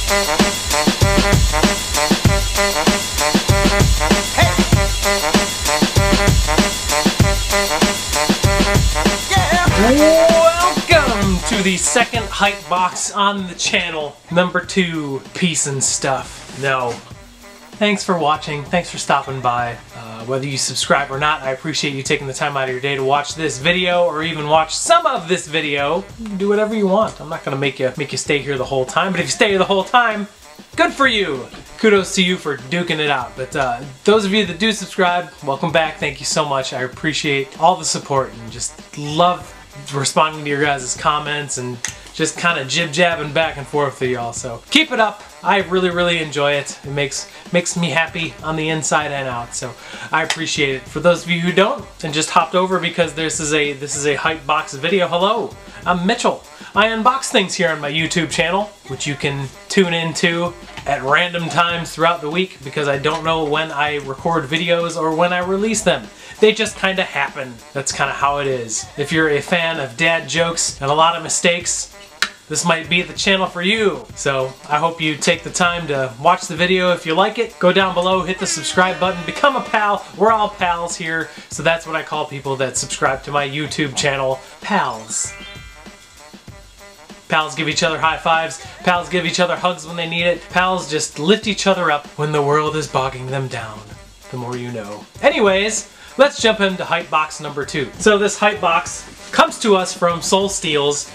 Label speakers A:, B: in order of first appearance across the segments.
A: Welcome to the second hype box on the channel. Number 2, peace and stuff. No. Thanks for watching. Thanks for stopping by. Whether you subscribe or not, I appreciate you taking the time out of your day to watch this video or even watch some of this video. You can do whatever you want. I'm not gonna make you stay here the whole time, but if you stay here the whole time, good for you. Kudos to you for duking it out. But those of you that do subscribe, welcome back. Thank you so much. I appreciate all the support and just love responding to your guys' comments and just kind of jib-jabbing back and forth with y'all. So keep it up. I really enjoy it. It makes me happy on the inside and out. So I appreciate it. For those of you who don't and just hopped over because this is a hype box video, hello, I'm Mitchell. I unbox things here on my YouTube channel, which you can tune into at random times throughout the week because I don't know when I record videos or when I release them. They just kind of happen. That's kind of how it is. If you're a fan of dad jokes and a lot of mistakes, this might be the channel for you. So I hope you take the time to watch the video. If you like it, go down below, hit the subscribe button, become a pal. We're all pals here. So that's what I call people that subscribe to my YouTube channel, pals. Pals give each other high fives. Pals give each other hugs when they need it. Pals just lift each other up when the world is bogging them down. The more you know. Anyways, let's jump into hype box number 2. So this hype box comes to us from Soul Steals,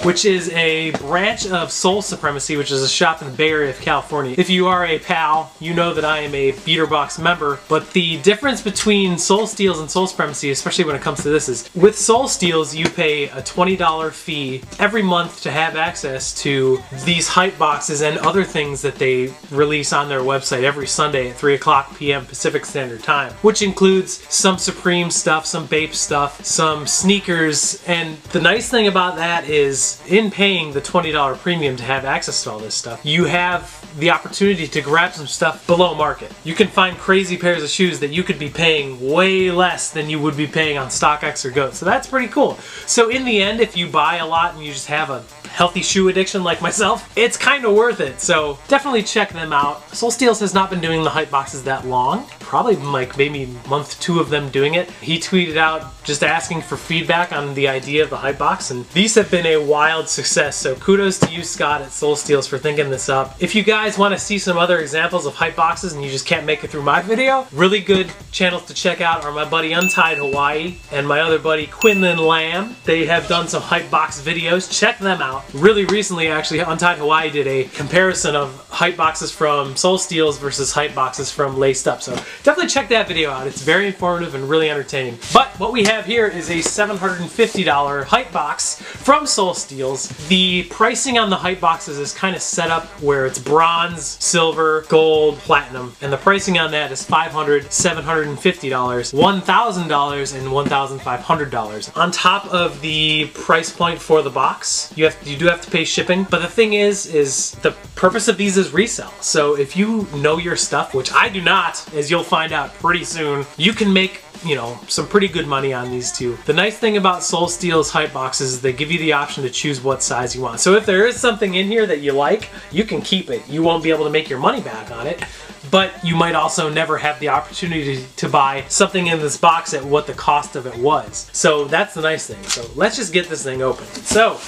A: which is a branch of Soul Supremacy, which is a shop in the Bay Area of California. If you are a pal, you know that I am a Beater Box member, but the difference between Soul Steals and Soul Supremacy, especially when it comes to this, is with Soul Steals you pay a $20 fee every month to have access to these hype boxes and other things that they release on their website every Sunday at 3 o'clock p.m. Pacific Standard Time, which includes some Supreme stuff, some Bape stuff, some sneakers, and the nice thing about that is in paying the $20 premium to have access to all this stuff, you have the opportunity to grab some stuff below market. You can find crazy pairs of shoes that you could be paying way less than you would be paying on StockX or GOAT. So that's pretty cool. So in the end, if you buy a lot and you just have a healthy shoe addiction like myself, it's kind of worth it. So definitely check them out. Soul Steals has not been doing the hype boxes that long. Probably like maybe month 2 of them doing it. He tweeted out just asking for feedback on the idea of the hype box, and these have been a wild success. So kudos to you, Scott, at Soul Steals for thinking this up. If you guys want to see some other examples of hype boxes and you just can't make it through my video, really good channels to check out are my buddy Untied Hawaii and my other buddy Quinlan Lamb. They have done some hype box videos. Check them out. Really recently, actually, Untied Hawaii did a comparison of hype boxes from Soul Steals versus hype boxes from Laced Up. So definitely check that video out. It's very informative and really entertaining. But what we have here is a $750 hype box from Soul Steals. The pricing on the hype boxes is kind of set up where it's bronze, silver, gold, platinum, and the pricing on that is $500, $750, $1,000, and $1,500. On top of the price point for the box, you do have to pay shipping. But the thing is the purpose of these is resell. So if you know your stuff, which I do not, as you'll find out pretty soon, you can make, you know, some pretty good money on these too. The nice thing about Soul Steals hype boxes is they give you the option to choose what size you want. So if there is something in here that you like, you can keep it. You won't be able to make your money back on it, but you might also never have the opportunity to buy something in this box at what the cost of it was. So that's the nice thing. So let's just get this thing open. So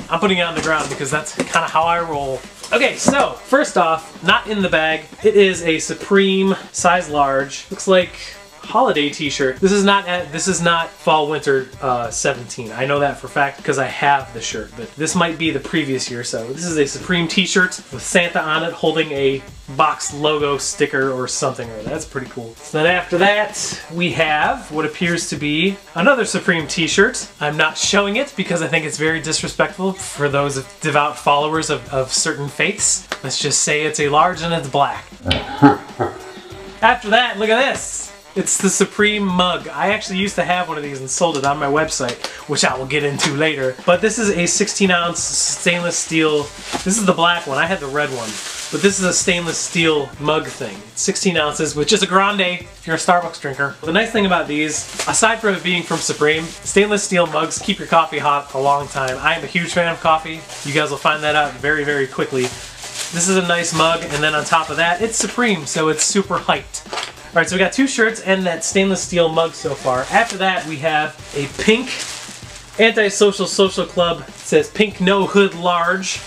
A: I'm putting it on the ground because that's kind of how I roll. Okay, so first off, not in the bag, it is a Supreme size large. Looks like holiday t-shirt. This is not fall winter 17. I know that for a fact because I have the shirt, but this might be the previous year. So this is a Supreme t-shirt with Santa on it holding a box logo sticker or something. That's pretty cool. So then after that, we have what appears to be another Supreme t-shirt. I'm not showing it because I think it's very disrespectful for those devout followers of certain faiths. Let's just say it's a large and it's black. After that, look at this. It's the Supreme mug. I actually used to have one of these and sold it on my website, which I will get into later. But this is a 16-ounce stainless steel. This is the black one. I had the red one. But this is a stainless steel mug thing. It's 16 ounces, which is a grande if you're a Starbucks drinker. The nice thing about these, aside from it being from Supreme, stainless steel mugs keep your coffee hot a long time. I am a huge fan of coffee. You guys will find that out very, very quickly. This is a nice mug, and then on top of that, it's Supreme, so it's super hyped. Alright, so we got 2 shirts and that stainless steel mug so far. After that, we have a pink Antisocial Social Club. It says Pink No Hood Large.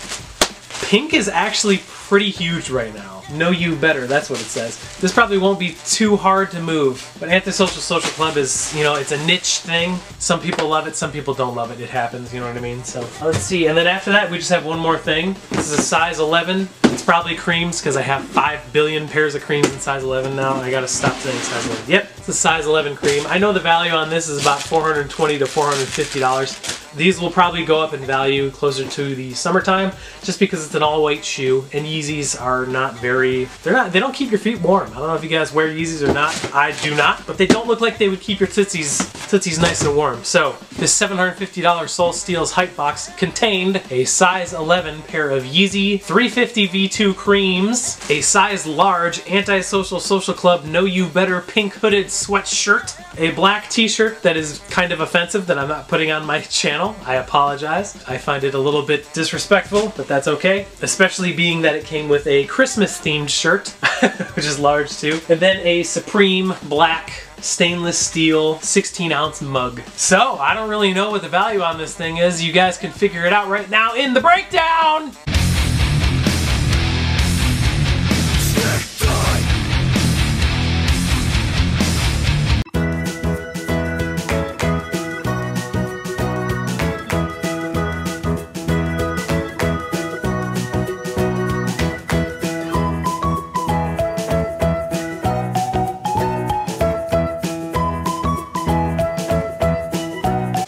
A: Pink is actually pretty huge right now. Know you better, that's what it says. This probably won't be too hard to move, but Antisocial Social Club is, you know, it's a niche thing. Some people love it, some people don't love it. It happens, you know what I mean? So let's see, and then after that we just have one more thing. This is a size 11. It's probably creams because I have 5 billion pairs of creams in size 11 now. I gotta stop saying size 11. Yep, it's a size 11 cream. I know the value on this is about $420 to $450. These will probably go up in value closer to the summertime just because it's an all-white shoe, and Yeezys are not very, they don't keep your feet warm. I don't know if you guys wear Yeezys or not. I do not, but they don't look like they would keep your tootsies nice and warm. So this $750 Soul Steals Hype Box contained a size 11 pair of Yeezy 350 V2 creams, a size large Antisocial Social Club Know You Better pink hooded sweatshirt, a black t-shirt that is kind of offensive that I'm not putting on my channel. I apologize. I find it a little bit disrespectful, but that's okay. Especially being that it came with a Christmas themed shirt, which is large too. And then a Supreme black stainless steel 16-ounce mug. So, I don't really know what the value on this thing is. You guys can figure it out right now in the breakdown!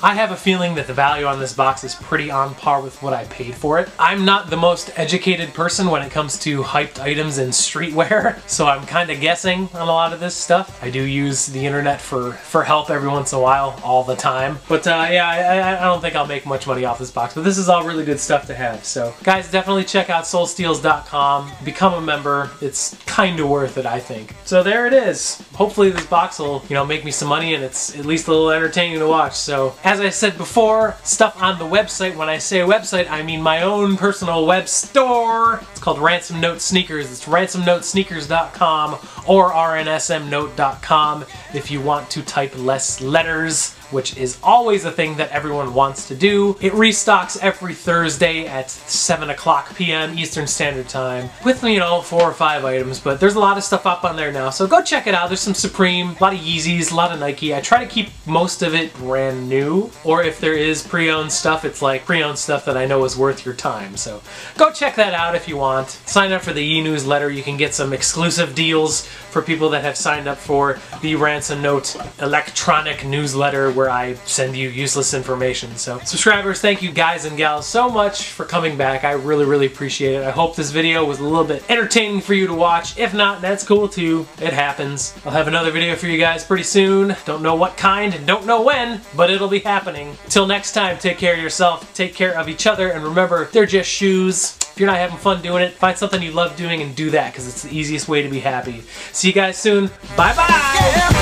A: I have a feeling that the value on this box is pretty on par with what I paid for it. I'm not the most educated person when it comes to hyped items in streetwear, so I'm kind of guessing on a lot of this stuff. I do use the internet for help every once in a while, all the time. But yeah, I don't think I'll make much money off this box, but this is all really good stuff to have. So guys, definitely check out soulsteals.com, become a member. It's kind of worth it, I think. So there it is. Hopefully this box will, you know, make me some money and it's at least a little entertaining to watch. So as I said before, stuff on the website. When I say website, I mean my own personal web store. It's called Ransom Note Sneakers. It's ransomnotesneakers.com or rnsmnote.com if you want to type less letters, which is always a thing that everyone wants to do. It restocks every Thursday at 7 o'clock p.m. Eastern Standard Time with, you know, 4 or 5 items, but there's a lot of stuff up on there now, so go check it out. There's some Supreme, a lot of Yeezys, a lot of Nike. I try to keep most of it brand new, or if there is pre-owned stuff, it's like pre-owned stuff that I know is worth your time, so go check that out if you want. Sign up for the e-newsletter. You can get some exclusive deals for people that have signed up for the Ransom Note electronic newsletter where I send you useless information. So subscribers, thank you guys and gals so much for coming back. I really, really appreciate it. I hope this video was a little bit entertaining for you to watch. If not, that's cool too. It happens. I'll have another video for you guys pretty soon. Don't know what kind and don't know when, but it'll be happening. Till next time, take care of yourself, take care of each other, and remember, they're just shoes. If you're not having fun doing it, find something you love doing and do that, because it's the easiest way to be happy. See you guys soon. Bye-bye!